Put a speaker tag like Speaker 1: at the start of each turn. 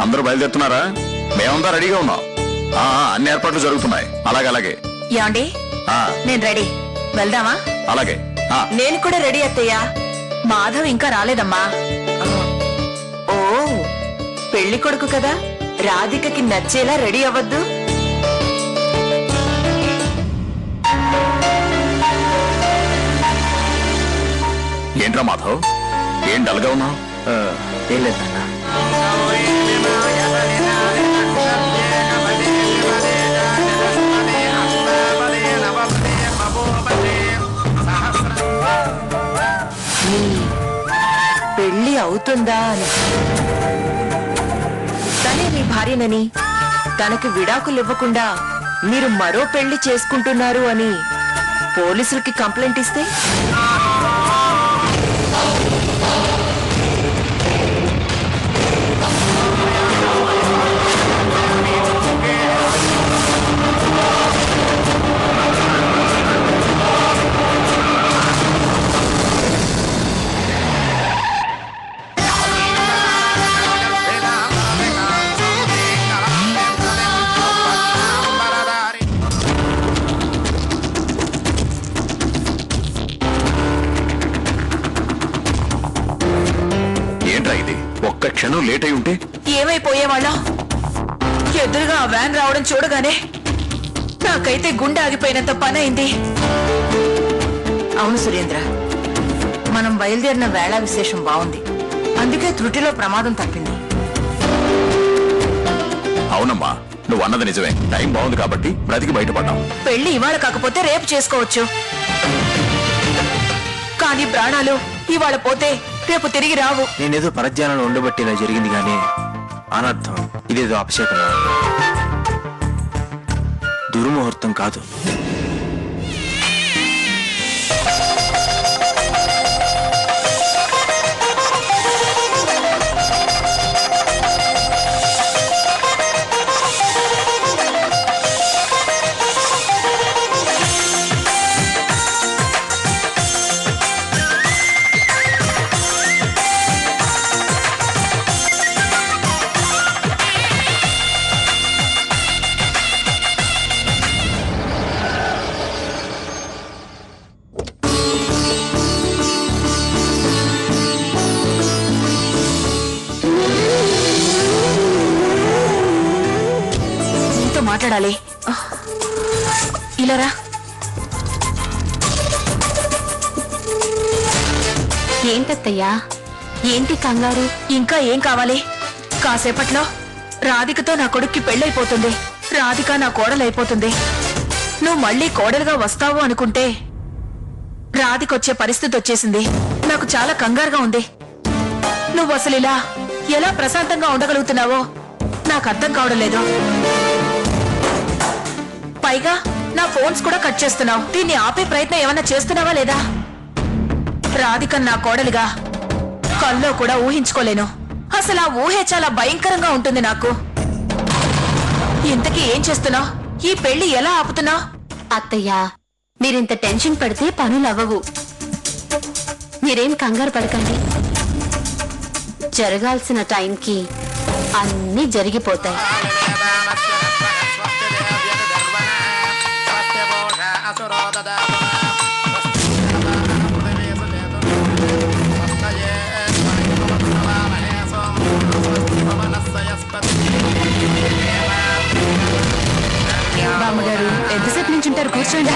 Speaker 1: అందరూ బయలుదేరుతున్నారా? మేమంతా రెడీగా ఉన్నాం. అన్ని ఏర్పాట్లు జరుగుతున్నాయి. అలాగే
Speaker 2: యాండి నేను రెడీ, వెళ్దామా?
Speaker 1: అలాగే.
Speaker 2: నేను కూడా రెడీ అత్తయ్య. మాధవ్ ఇంకా రాలేదమ్మా. ఓ పెళ్లి కొడుకు కదా, రాధికకి నచ్చేలా రెడీ అవ్వద్దు.
Speaker 1: ఏంట్రా మాధవ్, ఏం డల్గా ఉన్నావు?
Speaker 3: ఏం లేదన్నా.
Speaker 2: పెళ్లి అవుతుందా అని. తనే మీ భార్యనని, తనకి విడాకులు ఇవ్వకుండా మీరు మరో పెళ్లి చేసుకుంటున్నారు అని పోలీసులకి కంప్లైంట్ ఇస్తే
Speaker 1: ఒక్క క్షణం లేట్ అయి ఉంటే
Speaker 2: ఏమైపోయేవాళ్ళం? ఎదురుగా ఆ వ్యాన్ రావడం చూడగానే నాకైతే గుండె ఆగిపోయినంత పని అయింది. అవును సురేంద్ర, మనం బయలుదేరిన వేళ విశేషం బాగుంది. అందుకే త్రుటిలో ప్రమాదం తప్పింది.
Speaker 1: అవునమ్మా, నువ్వు అన్నది నిజమే. టైం బాగుంది కాబట్టి బ్రతికి బయటపడ్డాం.
Speaker 2: పెళ్లి ఇవాళ కాకపోతే రేపు చేసుకోవచ్చు, కానీ ప్రాణాలు ఇవాళ పోతే రేపు తిరిగి రావు.
Speaker 3: నేనేదో పరధ్యానంలో ఉండబట్టి ఇలా జరిగింది, కానీ అనర్థం ఇదేదో అపశకనం, దుర్ముహూర్తం కాదు.
Speaker 2: మాట్లాడాలి. ఇలారా.
Speaker 4: ఏంటత్తయ్యా, ఏంటి కంగారు?
Speaker 2: ఇంకా ఏం కావాలి? కాసేపట్లో రాధికతో నా కొడుక్కి పెళ్ళైపోతుంది. రాధిక నా కోడలైపోతుంది. నువ్వు మళ్ళీ కోడలుగా వస్తావు అనుకుంటే రాధికొచ్చే పరిస్థితి వచ్చేసింది. నాకు చాలా కంగారుగా ఉంది. నువ్వు అసలు ఇలా ఎలా ప్రశాంతంగా ఉండగలుగుతున్నావో నాకు అర్థం కావడం లేదు. పైగా నా ఫోన్స్ కూడా కట్ చేస్తున్నావు. దీన్ని ఆపే ప్రయత్నం ఏమన్నా చేస్తున్నావా లేదా? రాధిక నా కోడలిగా కల్లో కూడా ఊహించుకోలేను. అసలు ఆ ఊహే చాలా భయంకరంగా ఉంటుంది నాకు. ఇంతకీ ఏం చేస్తున్నావు? ఈ పెళ్లి ఎలా ఆపుతున్నావు?
Speaker 4: అత్తయ్యా, మీరింత టెన్షన్ పడితే పనులు అవ్వవు. మీరేం కంగారు పడకండి. జరగాల్సిన టైంకి అన్నీ జరిగిపోతాయి.
Speaker 2: బామ్మగారు ఎంతసేపు నుంచి ఉంటారు? కూర్చోండి.